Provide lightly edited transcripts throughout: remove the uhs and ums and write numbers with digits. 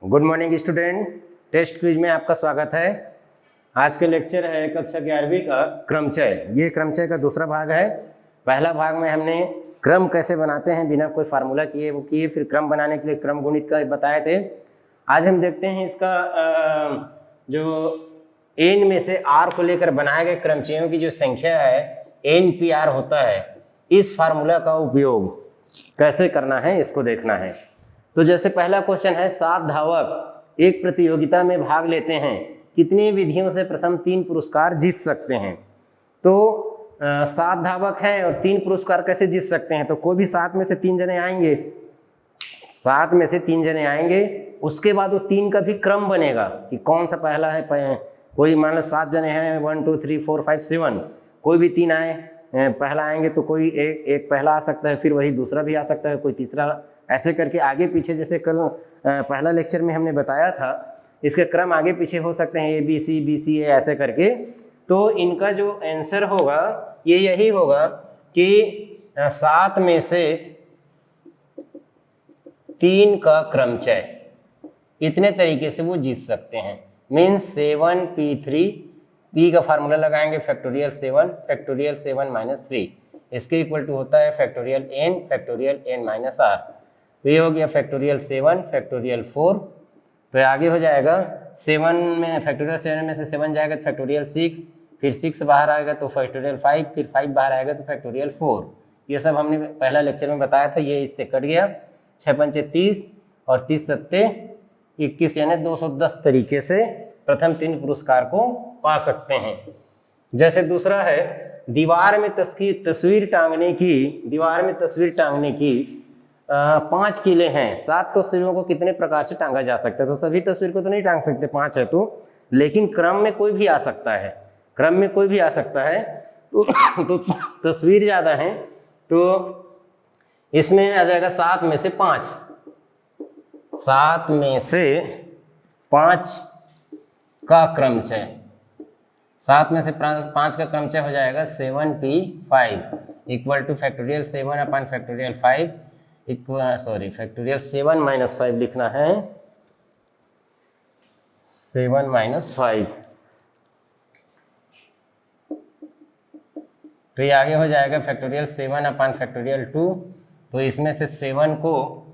Good morning student. Test quiz में आपका स्वागत है। आज के लेक्चर है कक्षा 11वीं का क्रमचय। ये क्रमचय का दूसरा भाग है। पहला भाग में हमने क्रम कैसे बनाते हैं बिना कोई फार्मूला किए वो किए, फिर क्रम बनाने के लिए क्रम गुणित का बताए थे। आज हम देखते हैं इसका जो एन में से आर को लेकर बनाए गए क्रमचयों की जो संख्या है NPR होता है, इस फार्मूला का उपयोग कैसे करना है इसको देखना है। तो जैसे पहला क्वेश्चन है, 7 धावक एक प्रतियोगिता में भाग लेते हैं, कितनी विधियों से प्रथम 3 पुरस्कार जीत सकते हैं। तो 7 धावक हैं और 3 पुरस्कार कैसे जीत सकते हैं। तो कोई भी 7 में से 3 जने आएंगे, 7 में से 3 जने आएंगे, उसके बाद वो 3 का भी क्रम बनेगा कि कौन सा पहला है। कोई मान लो 7 जने हैं, 1 2 3 4 5 7, कोई भी 3 आए पहला आएंगे तो कोई एक पहला आ सकता है, फिर वही दूसरा भी आ सकता है, कोई तीसरा, ऐसे करके आगे पीछे। जैसे कल पहला लेक्चर में हमने बताया था, इसके क्रम आगे पीछे हो सकते हैं, ABC BC ऐसे करके। तो इनका जो आंसर होगा ये यही होगा कि 7 में से 3 का क्रमचय इतने तरीके से वो जीत सकते हैं। मीन्स 7P3, P का फार्मूला लगाएंगे फैक्टोरियल 7 माइनस 3, इसके इक्वल टू होता है फैक्टोरियल n माइनस r। तो ये हो गया फैक्टोरियल 7 फैक्टोरियल 4। तो आगे हो जाएगा 7 में, फैक्टोरियल 7 में से 7 जाएगा तो फैक्टोरियल 6, फिर 6 बाहर आएगा तो फैक्टोरियल 5, फिर 5 बाहर आएगा तो फैक्टोरियल 4। ये सब हमने पहला लेक्चर में बताया था। ये इससे कट गया, 6 पंचे 30 और 30 सत्ते 21, यानी 210 तरीके से प्रथम 3 पुरस्कार को पा सकते हैं। जैसे दूसरा है, दीवार में तस्वीर टांगने की 5 किले हैं, 7 तस्वीरों को कितने प्रकार से टांगा जा सकता है। तो सभी तस्वीर को तो नहीं टांग सकते, 5 है तो, लेकिन क्रम में कोई भी आ सकता है, तो तस्वीर ज़्यादा है तो इसमें आ जाएगा 7 में से 5, 7 में से 5 का क्रमचय, 7 में से 5 का क्रमचय हो जाएगा 7P5 equal to factorial 7 upon factorial 5 factorial 7 minus 5 लिखना है, 7 माइनस 5। तो ये आगे हो जाएगा फैक्टोरियल 7 अपॉन फैक्टोरियल 2। तो इसमें से 7 को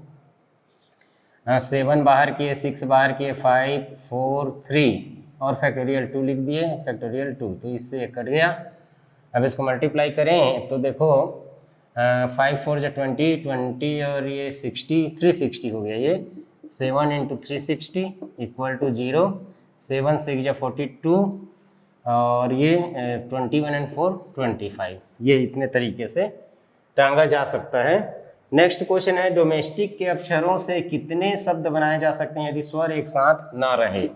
7 बाहर किए, 6 बाहर किए, 5 4 3 और फैक्टोरियल 2 लिख दिए, फैक्टोरियल 2। तो इससे ये कट गया। अब इसको मल्टीप्लाई करें तो देखो 5 4 जो 20 और ये 60, 360 हो गया। ये 7 इंटू 360 इक्वल टू 0, 7 6 जो 42 और ये 21 एंड 4 25। ये इतने तरीके से टांगा जा सकता है। नेक्स्ट क्वेश्चन है, डोमेस्टिक के अक्षरों से कितने शब्द बनाए जा सकते हैं यदि स्वर एक साथ ना रहे।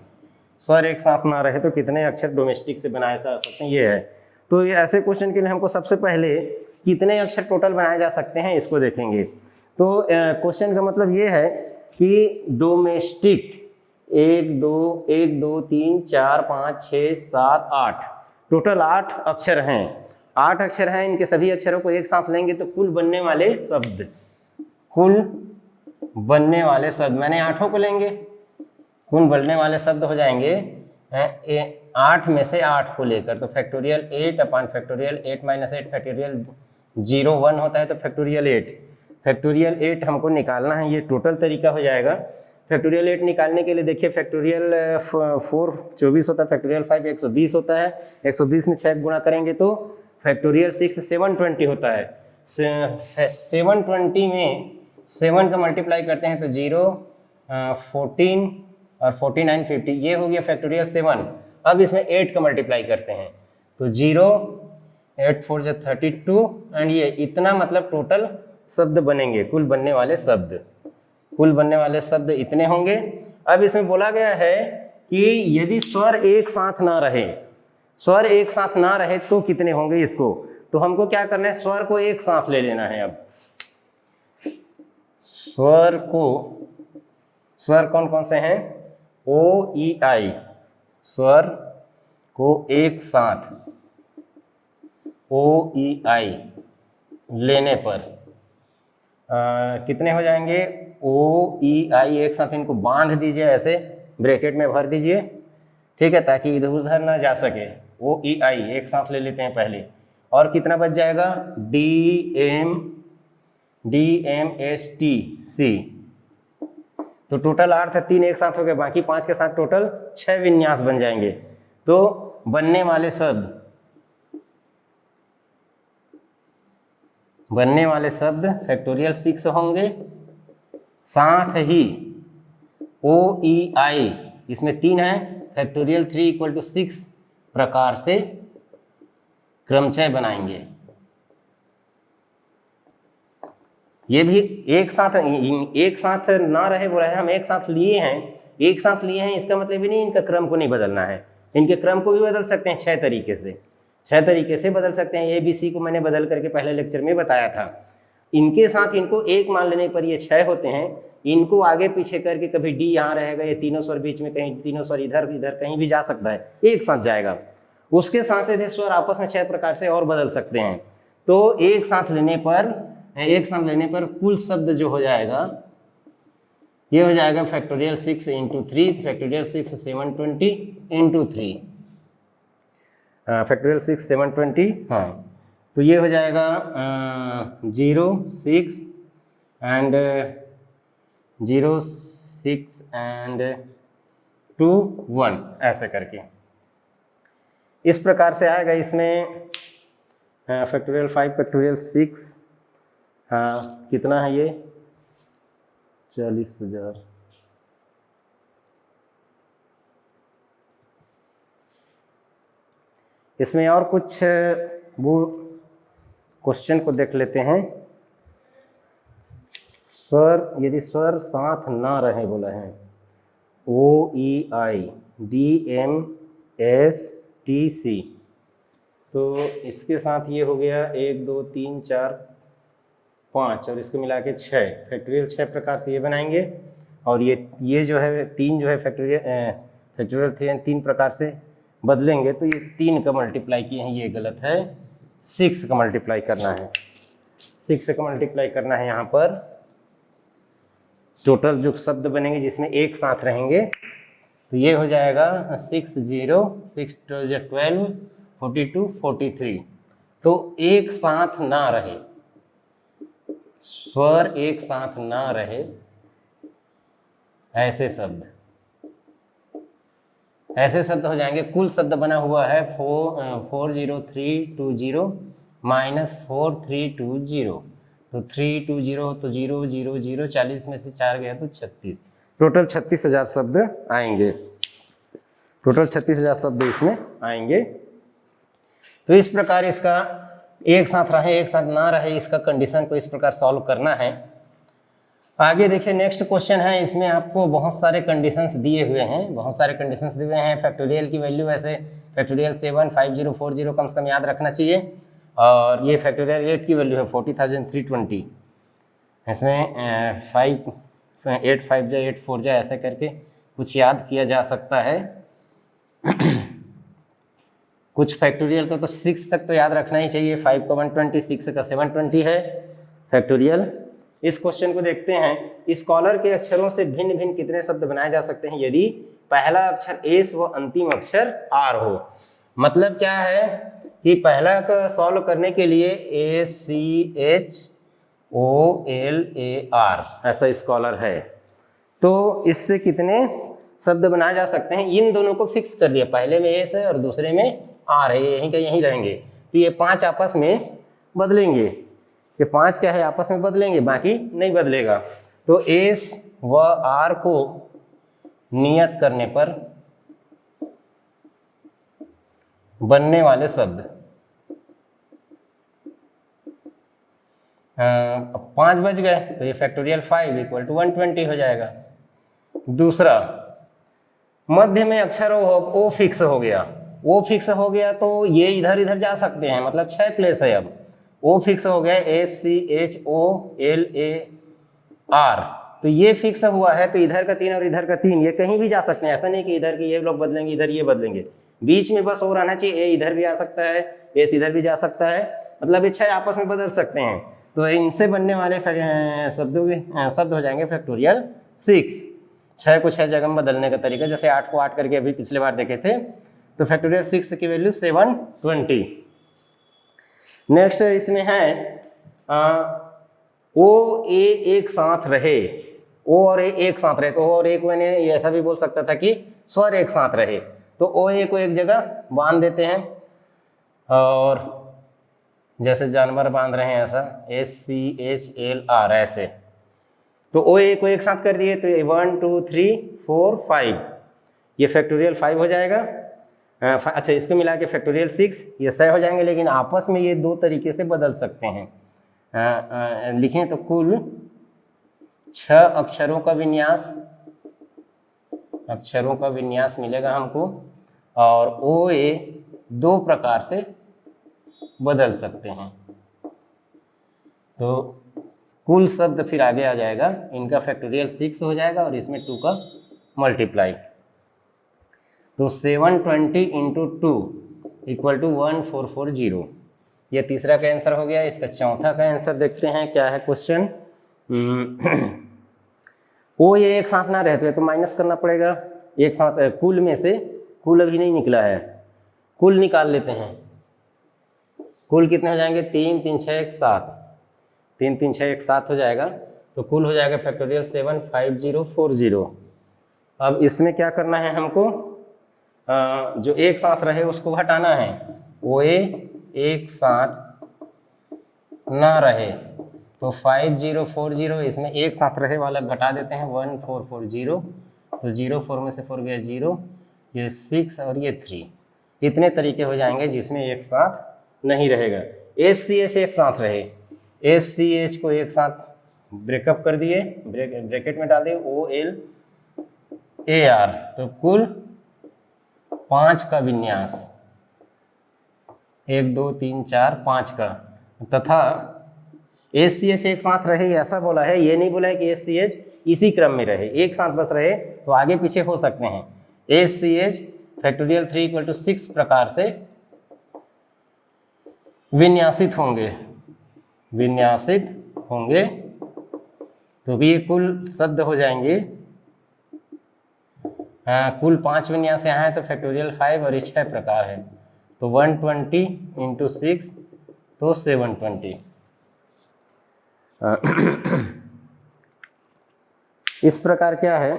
स्वर एक साथ ना रहे तो कितने अक्षर डोमेस्टिक से बनाए जा सकते हैं, ये है। तो ये ऐसे क्वेश्चन के लिए हमको सबसे पहले कितने अक्षर टोटल बनाए जा सकते हैं इसको देखेंगे। तो क्वेश्चन का मतलब ये है कि डोमेस्टिक 1 2 3 4 5 6 7 8, टोटल 8 अक्षर हैं। 8 अक्षर हैं, इनके सभी अक्षरों को एक साथ लेंगे तो कुल बनने वाले शब्द मैंने 8 को लेंगे, कुल बनने वाले शब्द हो जाएंगे 8 में से 8 को लेकर। तो factorial 8 upon factorial 8 minus 8 factorial 0 1 होता है, तो फैक्टोरियल 8 हमको निकालना है। ये टोटल तरीका हो जाएगा। फैक्टोरियल 8 निकालने के लिए देखिए, फैक्टोरियल 4 24 होता है, फैक्टोरियल 5 120 होता है, 120 में 6 गुणा करेंगे तो फैक्टोरियल 6 720 होता है। 720 में 7 का मल्टीप्लाई करते हैं तो 0 14 और 49 50, ये हो गया फैक्टोरियल 7। अब इसमें 8 का मल्टीप्लाई करते हैं तो 0 8 4 जो 32 एंड ये इतना, मतलब टोटल शब्द बनेंगे, कुल बनने वाले शब्द इतने होंगे। अब इसमें बोला गया है कि यदि स्वर एक साथ ना रहे तो कितने होंगे इसको। तो हमको क्या करना है, स्वर को एक साथ ले लेना है। अब स्वर कौन कौन से हैं, O E I, स्वर को एक साथ O E I लेने पर कितने हो जाएंगे, OEI एक साथ इनको बांध दीजिए, ऐसे ब्रैकेट में भर दीजिए, ठीक है, ताकि इधर उधर ना जा सके। OEI एक साथ ले लेते हैं पहले, और कितना बच जाएगा, DMSTC। तो टोटल 8 था, 3 एक साथ हो गए, बाकी 5 के साथ टोटल 6 विन्यास बन जाएंगे। तो बनने वाले शब्द फैक्टोरियल 6 होंगे, साथ ही OEI इसमें 3 है, फैक्टोरियल 3 = 6 प्रकार से क्रमचय बनाएंगे। ये भी एक साथ ना रहे बोला है, हम एक साथ लिए हैं, इसका मतलब भी नहीं इनका क्रम को नहीं बदलना है, इनके क्रम को भी बदल सकते हैं 6 तरीके से बदल सकते हैं। ABC को मैंने बदल करके पहले लेक्चर में बताया था। इनके साथ इनको एक मान लेने पर ये 6 होते हैं, इनको आगे पीछे करके कभी D यहाँ रहेगा, ये तीनों स्वर बीच में, कहीं तीनों स्वर इधर कहीं भी जा सकता है, एक साथ जाएगा। उसके साथ से स्वर आपस में 6 प्रकार से और बदल सकते हैं। तो एक साथ लेने पर कुल शब्द जो हो जाएगा, ये हो जाएगा फैक्टोरियल 6 × 3, फैक्टोरियल 6 720 × 3, फैक्टोरियल 6 720, हाँ, तो ये हो जाएगा 0 6 एंड 2 1 ऐसे करके इस प्रकार से आएगा। इसमें फैक्टोरियल 5 फैक्टोरियल 6, हाँ कितना है ये, 40,000। इसमें और कुछ वो क्वेश्चन को देख लेते हैं। यदि स्वर साथ ना रहे बोला है, OEI DMSTC, तो इसके साथ ये हो गया 1 2 3 4 5 और इसको मिला के 6, फैक्टोरियल 6 प्रकार से ये बनाएंगे। और ये जो है 3 जो है फैक्टोरियल 3 प्रकार से बदलेंगे। तो ये 3 का मल्टीप्लाई किए हैं, ये गलत है, 6 का मल्टीप्लाई करना है, 6 का मल्टीप्लाई करना है। यहाँ पर टोटल जो शब्द बनेंगे जिसमें एक साथ रहेंगे, तो ये हो जाएगा 6 0 6 12 42 43। तो एक साथ ना रहे, स्वर एक साथ ना रहे, ऐसे शब्द हो जाएंगे। कुल शब्द बना हुआ है 40320 माइनस 4320, तो 320 तो 0 0 0, 40 में से 4 गया तो 36, टोटल 36,000 शब्द आएंगे, टोटल 36,000 शब्द इसमें आएंगे। तो इस प्रकार इसका एक साथ रहे एक साथ ना रहे, इसका कंडीशन को इस प्रकार सॉल्व करना है। आगे देखिए नेक्स्ट क्वेश्चन है, इसमें आपको बहुत सारे कंडीशंस दिए हुए हैं, फैक्टोरियल की वैल्यू वैसे फैक्टोरियल 7 50 40 कम से कम याद रखना चाहिए, और ये फैक्टोरियल 8 की वैल्यू है 40,320। इसमें 8 5 8 4 ऐसे करके कुछ याद किया जा सकता है। कुछ फैक्टोरियल को तो 6 तक तो याद रखना ही चाहिए, 5 का 120, 6 का 720 है फैक्टोरियल। इस क्वेश्चन को देखते हैं, स्कॉलर के अक्षरों से भिन्न भिन्न कितने शब्द बनाए जा सकते हैं यदि पहला अक्षर एस व अंतिम अक्षर आर हो। मतलब क्या है कि पहला का सॉल्व करने के लिए ACHOLAR ऐसा स्कॉलर है, तो इससे कितने शब्द बनाए जा सकते हैं। इन दोनों को फिक्स कर दिया, पहले में एस है और दूसरे में आर है, यहीं का यहीं रहेंगे, तो ये 5 आपस में बदलेंगे, ये 5 क्या है आपस में बदलेंगे, बाकी नहीं बदलेगा। तो एस व आर को नियत करने पर बनने वाले शब्द 5 बज गए, तो ये फैक्टोरियल 5 = 120 हो जाएगा। दूसरा, मध्य में अक्षर ओ फिक्स हो गया, ओ फिक्स हो गया तो ये इधर इधर जा सकते हैं, मतलब 6 प्लेस है। अब ओ फिक्स हो गया ACHOLAR, तो ये फिक्स हुआ है, तो इधर का 3 और इधर का 3 ये कहीं भी जा सकते हैं, ऐसा नहीं कि इधर के ये लोग बदलेंगे इधर ये बदलेंगे, बीच में बस ओ रहना चाहिए, ए इधर भी आ सकता है, एस इधर भी जा सकता है, मतलब ये 6 आपस में बदल सकते हैं, तो इनसे बनने वाले शब्द हो जाएंगे फैक्टोरियल 6। 6 को 6 जगह में बदलने का तरीका, जैसे 8 को 8 करके अभी पिछले बार देखे थे, तो फैक्टोरियल 6 की वैल्यू 720। नेक्स्ट इसमें है ओ ए एक साथ रहे, ओ और ए एक साथ रहे, तो ओ और ए को मैंने ऐसा भी बोल सकता था कि स्वर एक साथ रहे, तो ओ ए को एक जगह बांध देते हैं, और जैसे जानवर बांध रहे हैं ऐसा SCHLR ऐसे, तो ओ ए को एक साथ कर दिए, तो 1 2 3 4 5, ये फैक्टोरियल 5 हो जाएगा। अच्छा, इसको मिला के फैक्टोरियल 6, ये 6 हो जाएंगे, लेकिन आपस में ये 2 तरीके से बदल सकते हैं। लिखें तो कुल 6 अक्षरों का विन्यास मिलेगा हमको, और ओ ए 2 प्रकार से बदल सकते हैं। तो कुल शब्द फिर आगे आ जाएगा, इनका फैक्टोरियल 6 हो जाएगा और इसमें 2 का मल्टीप्लाई, तो 720 इंटू 2 इक्वल टू 1440। ये तीसरा का आंसर हो गया। इसका चौथा का आंसर देखते हैं क्या है क्वेश्चन। ओ ये एक साथ ना रहते तो माइनस करना पड़ेगा, एक साथ कुल में से, कुल अभी नहीं निकला है, कुल निकाल लेते हैं। कुल कितने हो जाएंगे, 3 3 6 1 7, 3 3 6 1 7 हो जाएगा, तो कुल हो जाएगा फैक्टोरियल 75040। अब इसमें क्या करना है हमको, जो एक साथ रहे उसको हटाना है, वो एक साथ ना रहे, तो 5040 इसमें एक साथ रहे वाला घटा देते हैं, 1440, तो 0 4 में से 4 गया 0, ये 6 और ये 3, इतने तरीके हो जाएंगे जिसमें एक साथ नहीं रहेगा। SCH एक साथ रहे, SCH को एक साथ ब्रेकअप कर दिए, ब्रैकेट में डाल दिए OLAR, तो कुल 5 का विन्यास, 1 2 3 4 5 का, तथा SCH एक साथ रहे ऐसा बोला है, ये नहीं बोला है कि SCH इसी क्रम में रहे, एक साथ बस रहे, तो आगे पीछे हो सकते हैं। SCH फैक्टोरियल 3 इक्वल टू 6 प्रकार से विन्यासित होंगे, तो भी ये कुल शब्द हो जाएंगे। कुल 5 विन्यास यहाँ है, तो फैक्टोरियल 5 और ये 6 प्रकार है, तो 120 इंटू 6 तो 720। इस प्रकार क्या है,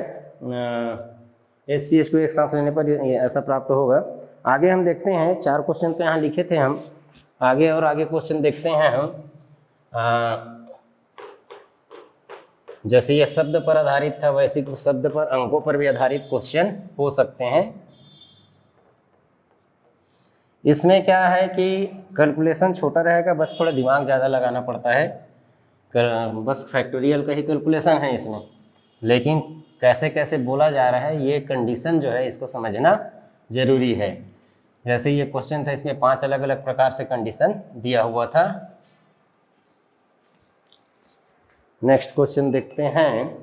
SCH को एक साथ लेने पर ऐसा प्राप्त होगा। आगे हम देखते हैं, 4 क्वेश्चन तो यहाँ लिखे थे हम, आगे और आगे क्वेश्चन देखते हैं हम। जैसे ये शब्द पर आधारित था, वैसे कुछ शब्द पर, अंकों पर भी आधारित क्वेश्चन हो सकते हैं। इसमें क्या है कि कैलकुलेशन छोटा रहेगा, बस थोड़ा दिमाग ज़्यादा लगाना पड़ता है, बस फैक्टोरियल का ही कैलकुलेशन है इसमें, लेकिन कैसे कैसे बोला जा रहा है ये कंडीशन जो है इसको समझना जरूरी है। जैसे ये क्वेश्चन था, इसमें 5 अलग अलग प्रकार से कंडीशन दिया हुआ था। नेक्स्ट क्वेश्चन देखते हैं।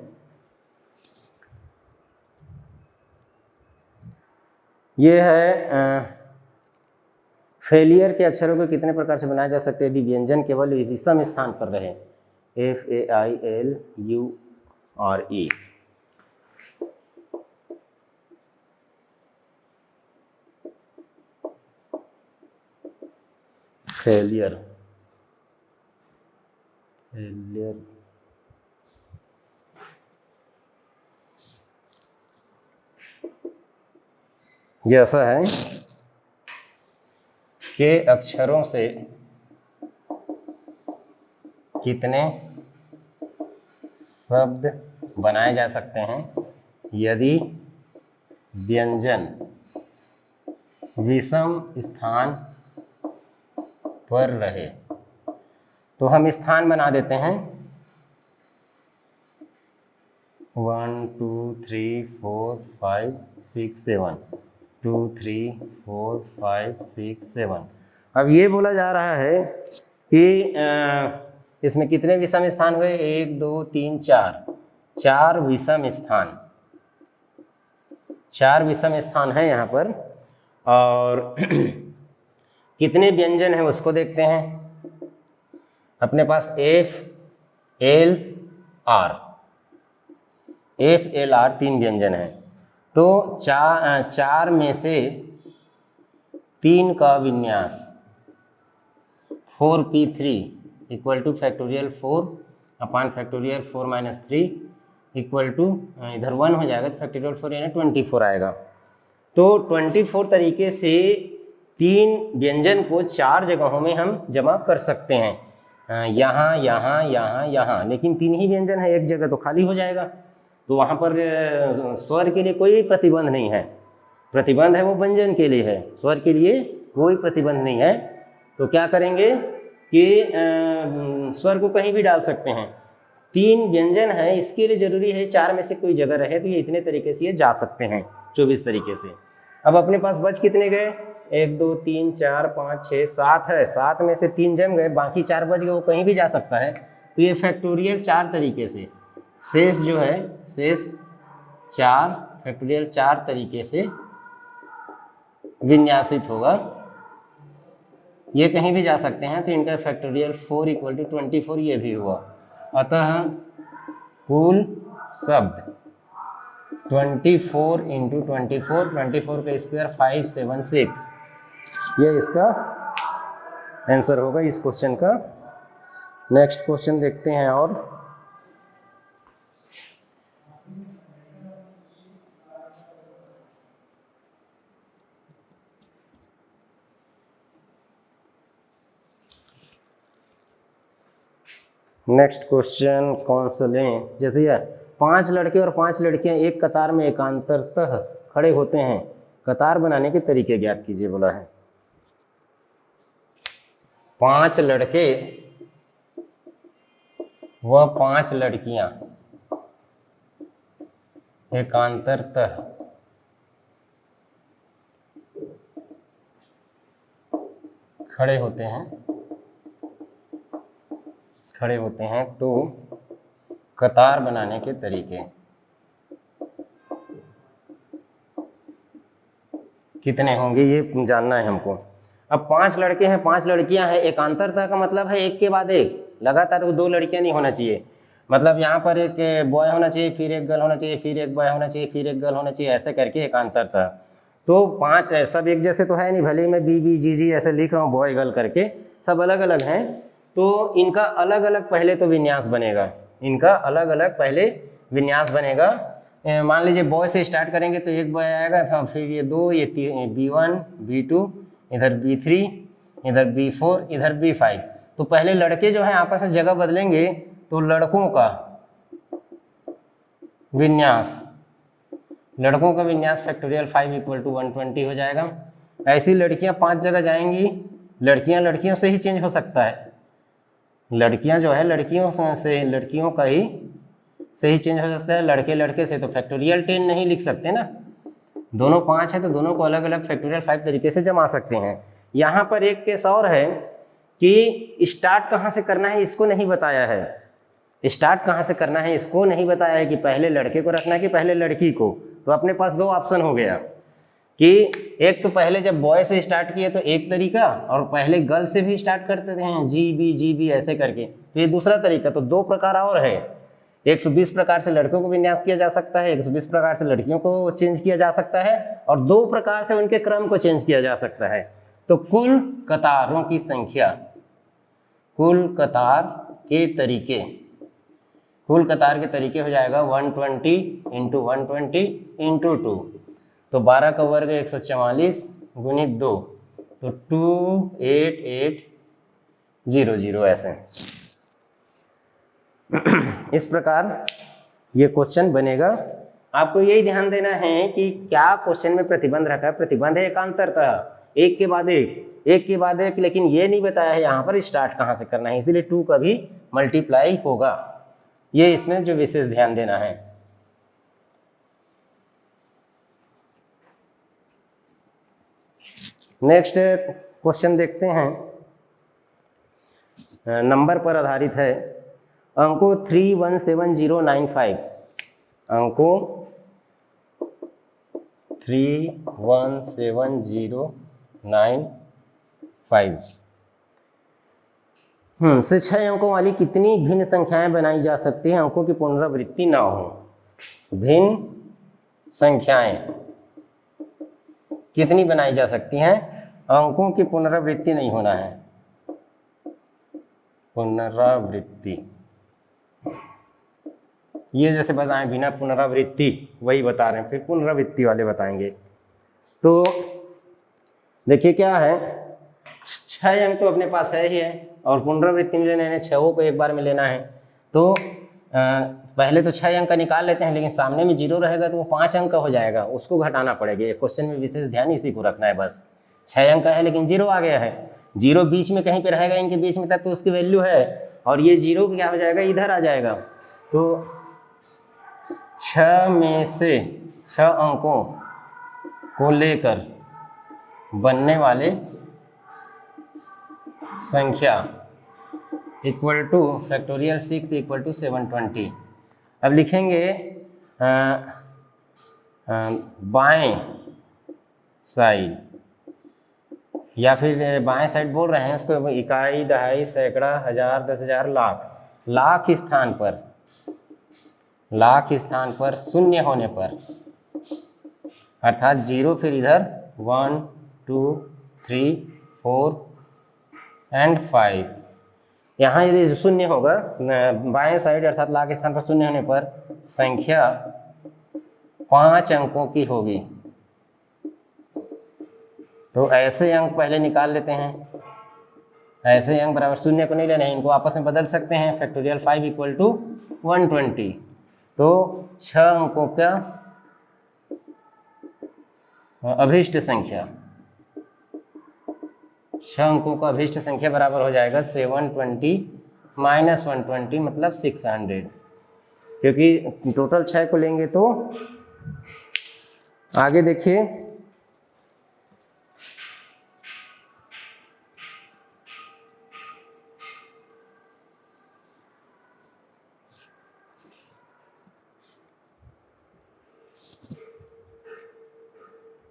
ये है फेलियर के अक्षरों को कितने प्रकार से बनाया जा सकते हैं यदि व्यंजन केवल विषम स्थान पर रहे, FAILURE। फेलियर ये ऐसा है कि अक्षरों से कितने शब्द बनाए जा सकते हैं यदि व्यंजन विषम स्थान पर रहे। तो हम स्थान बना देते हैं, 1 2 3 4 5 6 7, 2 3 4 5 6 7। अब ये बोला जा रहा है कि इसमें कितने विषम स्थान हुए, 1 2 3 4 विषम स्थान, 4 विषम स्थान है यहाँ पर। और कितने व्यंजन हैं उसको देखते हैं, अपने पास F L R, F L R 3 व्यंजन हैं। तो चार में से 3 का विन्यास 4p3 equal to factorial 4 upon factorial 4 minus 3 equal to इधर 1 हो जाएगा तो फैक्टोरियल 4 यानी 24 आएगा। तो 24 तरीके से 3 व्यंजन को 4 जगहों में हम जमा कर सकते हैं, यहाँ यहाँ यहाँ यहाँ, लेकिन 3 ही व्यंजन है, एक जगह तो खाली हो जाएगा। तो वहाँ पर स्वर के लिए कोई प्रतिबंध नहीं है, प्रतिबंध है वो व्यंजन के लिए है, स्वर के लिए कोई प्रतिबंध नहीं है। तो क्या करेंगे कि स्वर को कहीं भी डाल सकते हैं। 3 व्यंजन है, इसके लिए जरूरी है 4 में से कोई जगह रहे, तो ये इतने तरीके से ये जा सकते हैं 24 तरीके से। अब अपने पास बच कितने गए, 1 2 3 4 5 6 7 है, 7 में से 3 जम गए, बाकी 4 बच गए, वो कहीं भी जा सकता है। तो ये फैक्टोरियल 4 तरीके से शेष जो है, शेष 4 फैक्टोरियल 4 तरीके से विन्यासित होगा, ये कहीं भी जा सकते हैं। तो इनका फैक्टोरियल 4 इक्वल टू 24 ये भी हुआ। अतः कुल शब्द 24 इंटू 24, 24 का स्क्वायर 576, ये इसका आंसर होगा इस क्वेश्चन का। नेक्स्ट क्वेश्चन देखते हैं। और नेक्स्ट क्वेश्चन कौन सा लें, जैसे यह 5 लड़के और 5 लड़कियां एक कतार में एकांतरतः खड़े होते हैं, कतार बनाने के तरीके ज्ञात कीजिए बोला है। 5 लड़के व 5 लड़कियां एकांतरतः खड़े होते हैं तो कतार बनाने के तरीके कितने होंगे ये जानना है हमको। अब 5 लड़के हैं 5 लड़कियां हैं, एकांतरता का मतलब है एक के बाद एक, लगातार वो 2 लड़कियां नहीं होना चाहिए। मतलब यहाँ पर एक बॉय होना चाहिए, फिर एक गर्ल होना चाहिए, फिर एक बॉय होना चाहिए, फिर एक गर्ल होना चाहिए, ऐसे करके एकांतरता। तो 5 सब एक जैसे तो है नहीं, भले ही मैं बी बी जी जी ऐसे लिख रहा हूँ बॉय गर्ल करके, सब अलग अलग हैं। तो इनका अलग अलग पहले तो विन्यास बनेगा, इनका अलग अलग पहले विन्यास बनेगा। मान लीजिए बॉय से स्टार्ट करेंगे तो एक बॉय आएगा, फिर ये 2, ये B1 B2, इधर B3, इधर B4, इधर B5। तो पहले लड़के जो हैं आपस में जगह बदलेंगे, तो लड़कों का विन्यास फैक्टोरियल 5 इक्वल टू 120 हो जाएगा। ऐसी लड़कियां 5 जगह जाएंगी, लड़कियों से ही चेंज हो सकता है, लड़कियां जो है लड़कियों का ही से ही चेंज हो सकता है, लड़के से तो फैक्टोरियल 10 नहीं लिख सकते ना, दोनों 5 है तो दोनों को अलग अलग फैक्टोरियल 5 तरीके से जमा सकते हैं। यहाँ पर एक केस और है कि स्टार्ट कहाँ से करना है इसको नहीं बताया है, स्टार्ट कहाँ से करना है इसको नहीं बताया है कि पहले लड़के को रखना है कि पहले लड़की को। तो अपने पास 2 ऑप्शन हो गया कि एक तो पहले जब बॉय से स्टार्ट किए तो एक तरीका, और पहले गर्ल से भी स्टार्ट करते हैं जी बी ऐसे करके, तो ये दूसरा तरीका। तो 2 प्रकार और है, 120 प्रकार से लड़कों को विन्यास किया जा सकता है, 120 प्रकार से लड़कियों को चेंज किया जा सकता है, और 2 प्रकार से उनके क्रम को चेंज किया जा सकता है। तो कुल कतारों की संख्या, कुल कतार के तरीके हो जाएगा 120 इंटू 120 इंटू 2, तो 12 का वर्ग 144 गुणित 2, तो 28800 ऐसे। इस प्रकार ये क्वेश्चन बनेगा। आपको यही ध्यान देना है कि क्या क्वेश्चन में प्रतिबंध रखा है, प्रतिबंध है एकांतरतः, एक के बाद एक, लेकिन ये नहीं बताया है यहाँ पर स्टार्ट कहाँ से करना है, इसीलिए 2 का भी मल्टीप्लाई होगा, ये इसमें जो विशेष ध्यान देना है। नेक्स्ट क्वेश्चन देखते हैं, नंबर पर आधारित है, अंकों 317095, अंकों 31709 5 से 6 अंकों वाली कितनी भिन्न संख्याएं बनाई जा सकती हैं अंकों की पुनरावृत्ति ना हो। भिन्न संख्याएं कितनी बनाई जा सकती हैं, अंकों की पुनरावृत्ति नहीं होना है। पुनरावृत्ति ये जैसे बताएं बिना पुनरावृत्ति, वही बता रहे हैं, फिर पुनरावृत्ति वाले बताएंगे। तो देखिए क्या है, 6 अंक तो अपने पास है ही है और पुनरावृत्ति में लेना है, 6 को एक बार में लेना है। तो पहले तो 6 अंक का निकाल लेते हैं, लेकिन सामने में 0 रहेगा तो वो 5 अंक का हो जाएगा, उसको घटाना पड़ेगा। ये क्वेश्चन में विशेष ध्यान इसी को रखना है बस। 6 अंक का है लेकिन 0 आ गया है, 0 बीच में कहीं पे रहेगा इनके बीच में, तब तो उसकी वैल्यू है, और ये 0 क्या हो जाएगा, इधर आ जाएगा। तो 6 में से 6 अंकों को लेकर बनने वाले संख्या equal to factorial 6 equal to 720। अब लिखेंगे बाएं साइड, या फिर बाएं साइड बोल रहे हैं उसको, इकाई, दहाई, सैकड़ा, हजार, 10,000, लाख। लाख स्थान पर शून्य होने पर, अर्थात 0 फिर इधर 1 2 3 4 एंड 5, यहाँ यदि शून्य होगा बाएं साइड अर्थात लाख स्थान पर शून्य होने पर संख्या 5 अंकों की होगी। तो ऐसे अंक पहले निकाल लेते हैं। ऐसे अंक बराबर शून्य को नहीं लेना है, इनको आपस में बदल सकते हैं। Factorial 5 equal to 120। तो 6 अंकों का अभीष्ट संख्या, 6 अंकों का अभीष्ट संख्या बराबर हो जाएगा 720 माइनस 120 मतलब 600, क्योंकि टोटल 6 को लेंगे। तो आगे देखिए,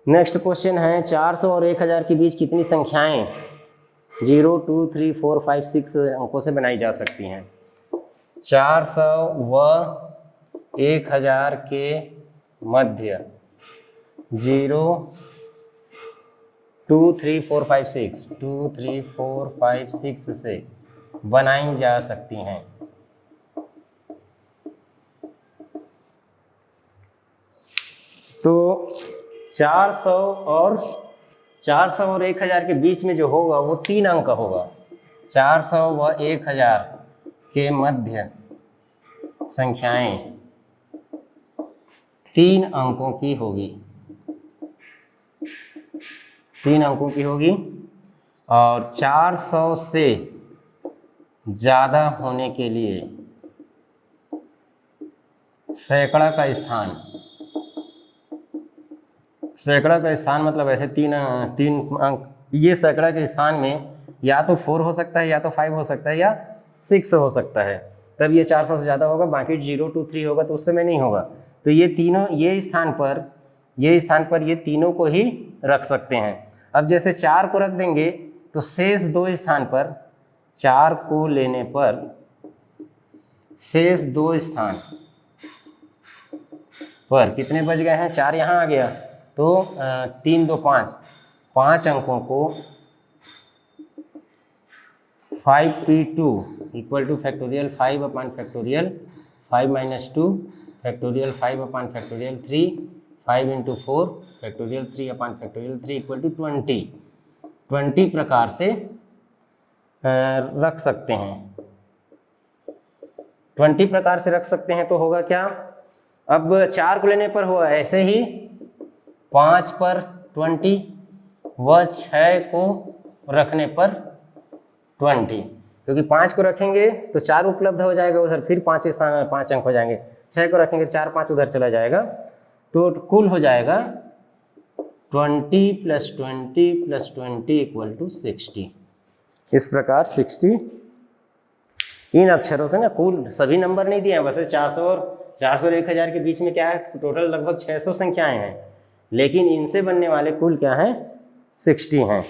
नेक्स्ट क्वेश्चन है 400 और 1000 के बीच कितनी संख्याएं 0 2 3 4 5 6 अंकों से बनाई जा सकती हैं। 400 व 1000 के मध्य 0 2 3 4 5 6 2 3 4 5 6 से बनाई जा सकती हैं। तो 400 और 1000 के बीच में जो होगा वो 3 अंक का होगा। 400 व 1000 के मध्य संख्याएं 3 अंकों की होगी, 3 अंकों की होगी। और 400 से ज़्यादा होने के लिए सैकड़ा का स्थान, सैकड़ा का स्थान मतलब ऐसे 3 अंक, ये सैकड़ा के स्थान में या तो 4 हो सकता है, या तो 5 हो सकता है, या 6 हो सकता है, तब ये 400 से ज़्यादा होगा। बाकी 0 2 3 होगा तो उस समय नहीं होगा। तो ये तीनों, ये स्थान पर ये तीनों को ही रख सकते हैं। अब जैसे 4 को रख देंगे तो शेष 2 स्थान पर, 4 को लेने पर शेष 2 स्थान पर कितने बच गए हैं, 4 यहाँ आ गया, तो 3 2 5, 5 अंकों को 5p2 equal to factorial 5 upon factorial 5 minus 2 factorial 5 upon factorial 3 5 into 4 factorial 3 upon factorial 3 equal to 20 प्रकार से रख सकते हैं। 20 प्रकार से रख सकते हैं। तो होगा क्या, अब 4 को लेने पर हुआ ऐसे ही 5 पर 20 व 6 को रखने पर 20, क्योंकि 5 को रखेंगे तो 4 उपलब्ध हो जाएगा उधर, फिर 5 स्थान 5 अंक हो जाएंगे। 6 को रखेंगे 4 5 उधर चला जाएगा, तो कुल हो जाएगा 20 + 20 + 20 इक्वल टू 60। इस प्रकार 60 इन अक्षरों से ना, कुल सभी नंबर नहीं दिए हैं, वैसे 400 और 1000 के बीच में क्या है, टोटल लगभग 600 संख्याएं हैं, लेकिन इनसे बनने वाले कुल क्या हैं, 60 हैं।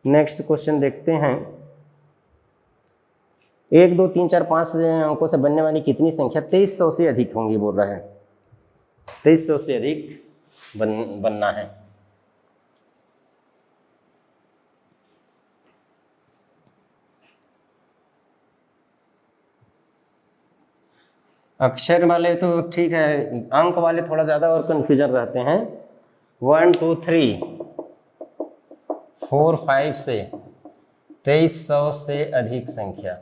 नेक्स्ट क्वेश्चन देखते हैं। 1 2 3 4 5 अंकों से बनने वाली कितनी संख्या 2300 से अधिक होंगी, बोल रहा है 2300 से अधिक बनना है। अक्षर वाले तो ठीक है, अंक वाले थोड़ा ज़्यादा और कन्फ्यूजन रहते हैं। 1 2 3 4 5 से 2300 से अधिक संख्या।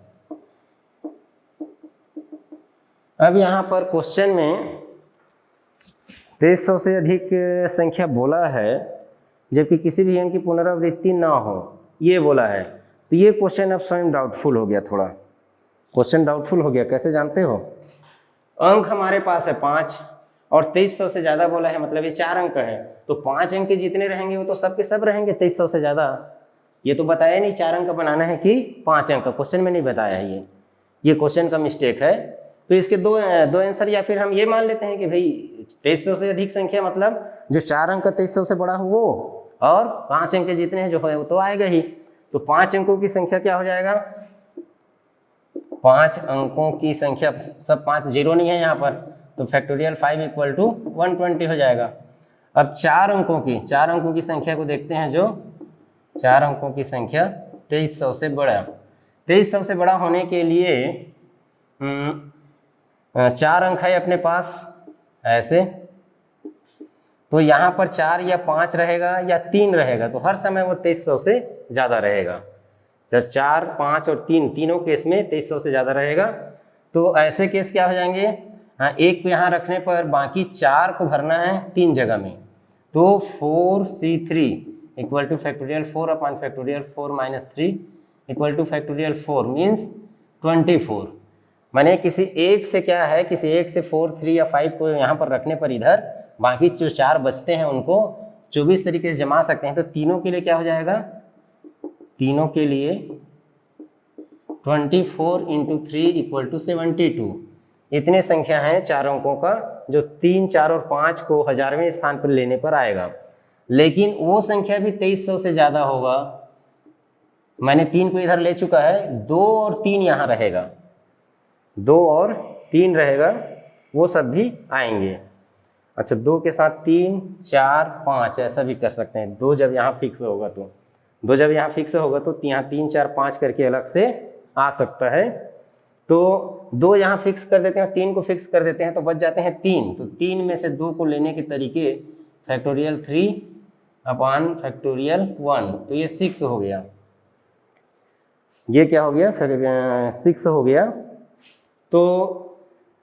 अब यहाँ पर क्वेश्चन में 2300 से अधिक संख्या बोला है, जबकि किसी भी अंक की पुनरावृत्ति ना हो, ये बोला है। तो ये क्वेश्चन अब स्वयं डाउटफुल हो गया, थोड़ा क्वेश्चन डाउटफुल हो गया। कैसे जानते हो? अंक हमारे पास है 5 और 2300 से ज़्यादा बोला है, मतलब ये 4 अंक है। तो 5 अंक जितने रहेंगे वो तो सब के सब रहेंगे 2300 से ज़्यादा। ये तो बताया नहीं 4 अंक बनाना है कि 5 अंक, क्वेश्चन में नहीं बताया है। ये क्वेश्चन का मिस्टेक है। तो इसके दो आंसर, या फिर हम ये मान लेते हैं कि भाई 2300 से अधिक संख्या मतलब जो 4 अंक 2300 से बड़ा हो वो, और 5 अंक जितने हैं जो है वो तो आएगा ही। तो 5 अंकों की संख्या क्या हो जाएगा? 5 अंकों की संख्या, सब 5 जीरो नहीं है यहाँ पर, तो फैक्टोरियल 5 इक्वल टू 120 हो जाएगा। अब 4 अंकों की संख्या को देखते हैं। जो 4 अंकों की संख्या 2300 से बड़ा, 2300 से बड़ा होने के लिए 4 अंक है अपने पास ऐसे, तो यहाँ पर 4 या 5 रहेगा या 3 रहेगा, तो हर समय वो 2300 से ज़्यादा रहेगा। जब 4 5 और 3 तीनों केस में 2300 से ज़्यादा रहेगा। तो ऐसे केस क्या हो जाएंगे? एक को यहाँ रखने पर बाकी 4 को भरना है 3 जगह में, तो 4c3 equal to factorial 4 upon factorial 4 minus 3 equal to factorial 4 means 24। मैंने किसी एक से क्या है, किसी एक से 4 3 या 5 को यहाँ पर रखने पर इधर बाकी जो 4 बचते हैं उनको 24 तरीके से जमा सकते हैं। तो तीनों के लिए क्या हो जाएगा? तीनों के लिए 24 इंटू 3 इक्वल टू 72। इतने संख्या हैं 4 अंकों का, जो 3 4 और 5 को 1000वें स्थान पर लेने पर आएगा। लेकिन वो संख्या भी 2300 से ज़्यादा होगा। मैंने 3 को इधर ले चुका है, 2 और 3 यहाँ रहेगा, 2 और 3 रहेगा, वो सब भी आएंगे। अच्छा, 2 के साथ 3 4 5 ऐसा भी कर सकते हैं। 2 जब यहाँ फिक्स होगा तो यहाँ 3 4 5 करके अलग से आ सकता है। तो 2 यहाँ फिक्स कर देते हैं, 3 को फिक्स कर देते हैं, तो बच जाते हैं 3। तो 3 में से 2 को लेने के तरीके फैक्टोरियल 3 अपॉन फैक्टोरियल 1, तो ये 6 हो गया। ये क्या हो गया? 6 हो गया। तो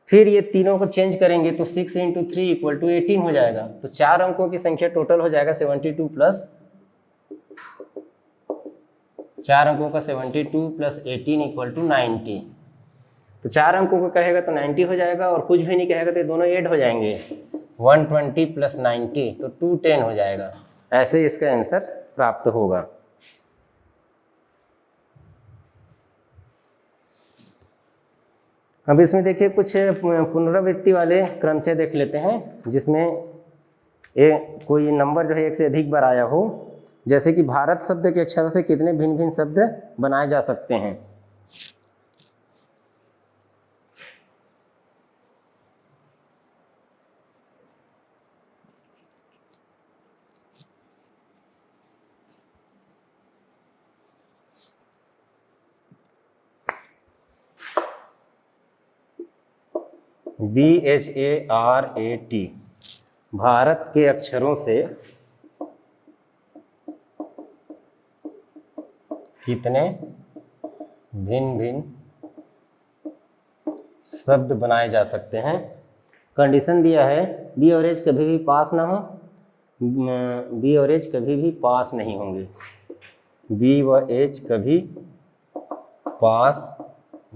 फिर ये तीनों को चेंज करेंगे तो 6 इंटू 3 इक्वल टू 18 हो जाएगा। तो 4 अंकों की संख्या टोटल हो जाएगा 72 प्लस 4 अंकों का 72 प्लस 18 इक्वल टू 90। तो 4 अंकों को कहेगा तो 90 हो जाएगा, और कुछ भी नहीं कहेगा तो दोनों ऐड हो जाएंगे, 120 प्लस 90 तो 210 हो जाएगा। ऐसे इसका आंसर प्राप्त होगा। अब इसमें देखिए कुछ पुनरावृत्ति वाले क्रमचय देख लेते हैं, जिसमें कोई नंबर जो है 1 से अधिक बार आया हो। जैसे कि भारत शब्द के अक्षरों से कितने भिन्न भिन्न शब्द बनाए जा सकते हैं? BHARAT, भारत के अक्षरों से कितने भिन्न भिन्न शब्द बनाए जा सकते हैं? कंडीशन दिया है बी और एच कभी भी पास ना हो, बी और एच कभी भी पास नहीं होंगे, बी व एच कभी पास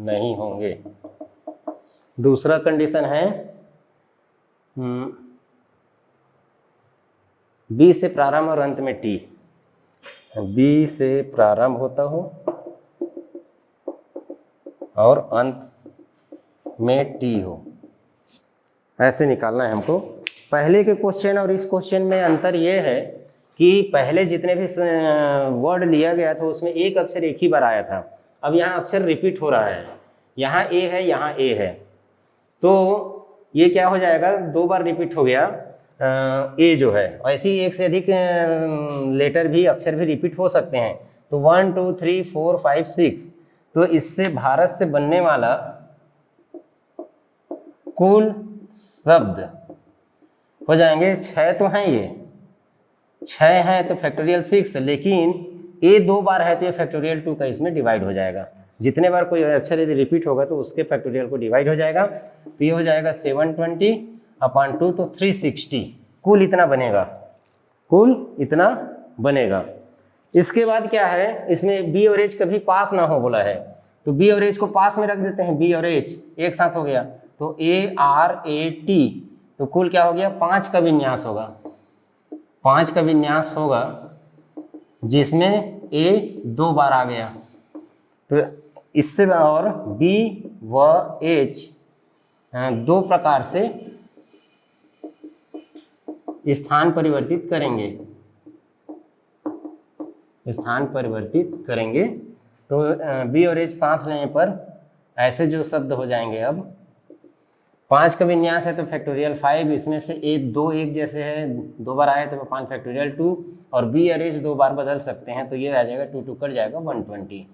नहीं होंगे। दूसरा कंडीशन है बी से प्रारंभ और अंत में टी, बी से प्रारंभ होता हो और अंत में टी हो, ऐसे निकालना है हमको। पहले के क्वेश्चन और इस क्वेश्चन में अंतर ये है कि पहले जितने भी वर्ड लिया गया था उसमें एक अक्षर एक ही बार आया था, अब यहाँ अक्षर रिपीट हो रहा है, यहाँ ए है, यहाँ ए है, तो ये क्या हो जाएगा, 2 बार रिपीट हो गया ए जो है। ऐसे ही एक से अधिक लेटर भी, अक्षर भी रिपीट हो सकते हैं। तो 1 2 3 4 5 6, तो इससे भारत से बनने वाला कुल शब्द हो जाएंगे 6 तो हैं, ये 6 हैं तो फैक्टोरियल 6, लेकिन ए 2 बार है तो ये फैक्टोरियल 2 का इसमें डिवाइड हो जाएगा। जितने बार कोई अक्षर यदि रिपीट होगा तो उसके फैक्टोरियल को डिवाइड हो जाएगा। तो ये हो जाएगा 720/2 तो 360, कुल इतना बनेगा, कुल इतना बनेगा। इसके बाद क्या है, इसमें बी और एच कभी पास ना हो बोला है, तो बी और एच को पास में रख देते हैं, बी और एच एक साथ हो गया, तो ARAT, तो कुल क्या हो गया, 5 का विन्यास होगा, 5 का विन्यास होगा, जिसमें A 2 बार आ गया। तो इससे और B व H 2 प्रकार से स्थान परिवर्तित करेंगे, स्थान परिवर्तित करेंगे। तो B और H साथ लेने पर ऐसे जो शब्द हो जाएंगे, अब 5 का विन्यास है तो फैक्टोरियल 5, इसमें से एक 2 एक जैसे है, 2 बार आए तो 5 फैक्टोरियल 2, और B और H 2 बार बदल सकते हैं, तो ये आ जाएगा 2 2 कट जाएगा 120।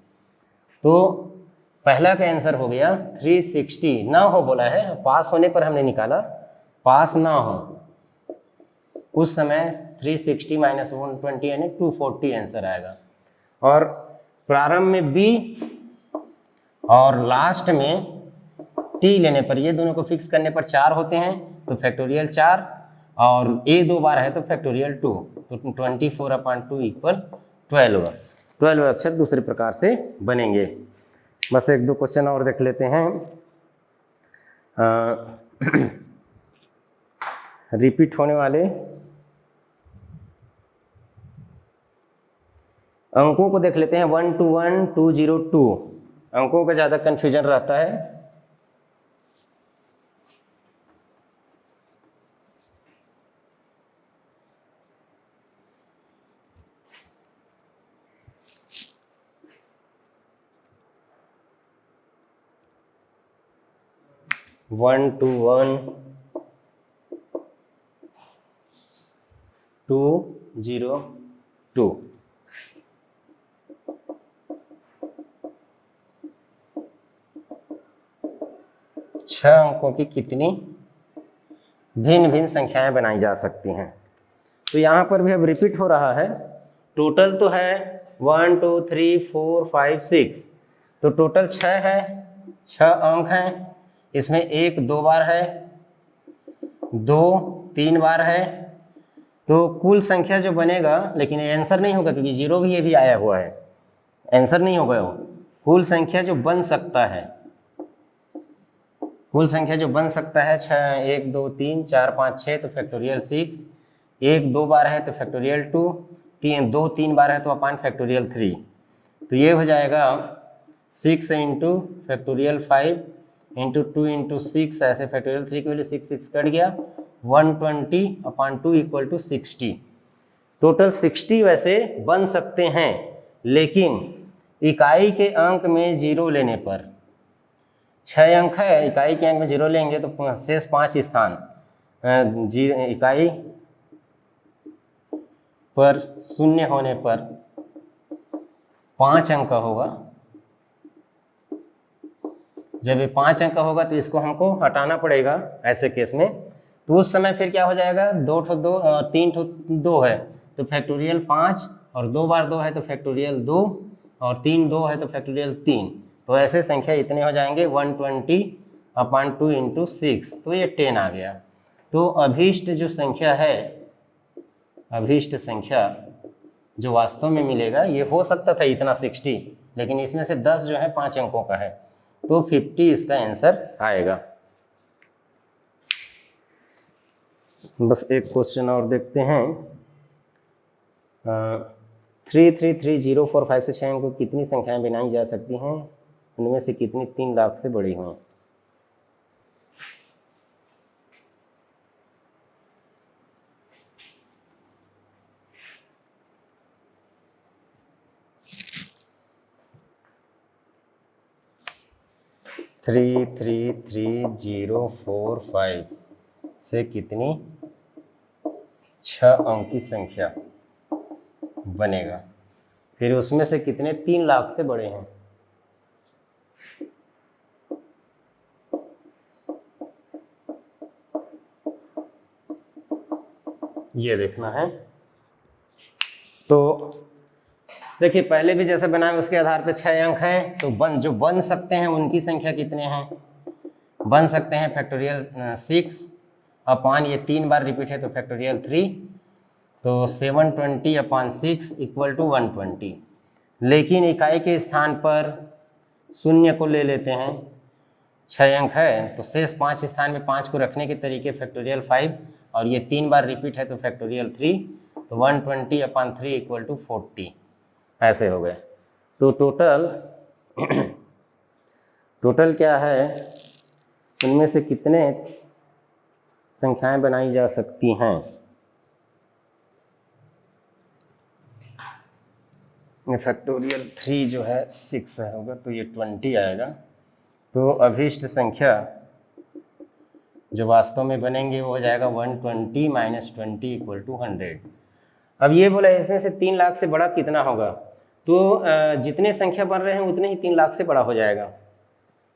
तो पहला का आंसर हो गया 360। ना हो बोला है, पास होने पर हमने निकाला, पास ना हो उस समय 360 - 120 यानी 240 आंसर आएगा। और प्रारंभ में B और लास्ट में T लेने पर, ये दोनों को फिक्स करने पर 4 होते हैं, तो फैक्टोरियल 4, और A 2 बार है तो फैक्टोरियल 2, तो 24/2 = 12। 12 अक्षर दूसरे प्रकार से बनेंगे। बस 1-2 क्वेश्चन और देख लेते हैं। रिपीट होने वाले अंकों को देख लेते हैं। 121 202 अंकों का ज़्यादा कन्फ्यूजन रहता है। वन टू वन 202 6 अंकों की कितनी भिन्न भिन्न संख्याएं बनाई जा सकती हैं। तो यहाँ पर भी अब रिपीट हो रहा है। टोटल तो है 1 2 3 4 5 6, तो टोटल 6 है, 6 अंक हैं। इसमें 1 2 बार है, 2 3 बार है, तो कुल संख्या जो बनेगा, लेकिन आंसर नहीं होगा क्योंकि 0 भी ये भी आया हुआ है, आंसर नहीं होगा वो। कुल संख्या जो बन सकता है, कुल संख्या जो बन सकता है 6 1 2 3 4 5 6, तो फैक्टोरियल 6, 1 2 बार है तो फैक्टोरियल 2, 2 3 बार है तो अपान फैक्टोरियल 3। तो ये हो जाएगा 6 × फैक्टोरियल 5 × 2 × 6, ऐसे फैक्टोरियल 3 की वैल्यू 6 6 कट गया, 120/2 = 60। टोटल 60 वैसे बन सकते हैं, लेकिन इकाई के अंक में 0 लेने पर, 6 अंक है, इकाई के अंक में 0 लेंगे तो शेष 5 स्थान इकाई पर शून्य होने पर 5 अंक का होगा। जब ये 5 अंक का होगा तो इसको हमको हटाना पड़ेगा ऐसे केस में। तो उस समय फिर क्या हो जाएगा, 2 ठो 2 और 3 ठो 2 है तो फैक्टोरियल 5, और 2 बार 2 है तो फैक्टोरियल 2, और 3 2 है तो फैक्टोरियल 3। तो ऐसे संख्या इतने हो जाएंगे 120/2 × 6, तो ये 10 आ गया। तो अभीष्ट जो संख्या है, अभीष्ट संख्या जो वास्तव में मिलेगा, ये हो सकता था इतना 60, लेकिन इसमें से 10 जो है 5 अंकों का है, तो 50 इसका आंसर आएगा। बस एक क्वेश्चन और देखते हैं। 33304 से 6 अंकों की कितनी संख्याएं बनाई जा सकती हैं, उनमें से कितनी 3 लाख से बड़ी हों। 333,045 से कितनी 6 अंक की संख्या बनेगा। फिर उसमें से कितने 3 लाख से बड़े हैं। ये देखना है। तो देखिए पहले भी जैसे बनाए उसके आधार पे 6 अंक हैं, तो जो बन सकते हैं उनकी संख्या कितने हैं। बन सकते हैं फैक्टोरियल 6 अपॉन ये 3 बार रिपीट है तो फैक्टोरियल 3, तो 720 अपॉन 6 इक्वल टू 120। लेकिन इकाई के स्थान पर शून्य को ले लेते हैं, 6 अंक है तो शेष 5 स्थान में 5 को रखने के तरीके फैक्टोरियल 5, और ये 3 बार रिपीट है तो फैक्टोरियल 3, तो 120 अपॉन 3 इक्वल टू 40 ऐसे हो गए। तो टोटल क्या है, उनमें से कितने संख्याएं बनाई जा सकती हैं। फैक्टोरियल 3 जो है 6 है होगा तो ये 20 आएगा। तो अभीष्ट संख्या जो वास्तव में बनेंगे वो हो जाएगा 120 माइनस 20 इक्वल टू 100। अब ये बोला इसमें से 3 लाख से बड़ा कितना होगा, तो जितने संख्या बन रहे हैं उतने ही 3 लाख से बड़ा हो जाएगा,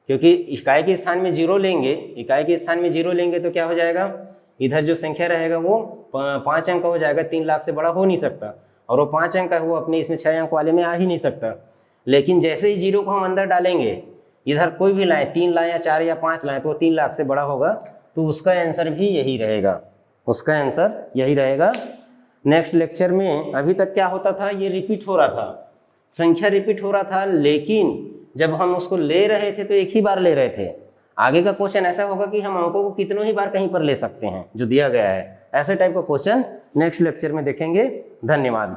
क्योंकि इकाई के स्थान में 0 लेंगे, इकाई के स्थान में 0 लेंगे तो क्या हो जाएगा, इधर जो संख्या रहेगा वो 5 अंक हो जाएगा, 3 लाख से बड़ा हो नहीं सकता, और वो 5 अंक है वो अपने इसमें 6 अंक वाले में आ ही नहीं सकता। लेकिन जैसे ही 0 को हम अंदर डालेंगे, इधर कोई भी लाएँ, 3 लाएँ या 4 या 5 लाएँ, तो वो 3 लाख से बड़ा होगा, तो उसका आंसर भी यही रहेगा, उसका आंसर यही रहेगा। नेक्स्ट लेक्चर में अभी तक क्या होता था, ये रिपीट हो रहा था, संख्या रिपीट हो रहा था, लेकिन जब हम उसको ले रहे थे तो एक ही बार ले रहे थे। आगे का क्वेश्चन ऐसा होगा कि हम अंकों को कितनों ही बार कहीं पर ले सकते हैं जो दिया गया है, ऐसे टाइप का क्वेश्चन नेक्स्ट लेक्चर में देखेंगे। धन्यवाद।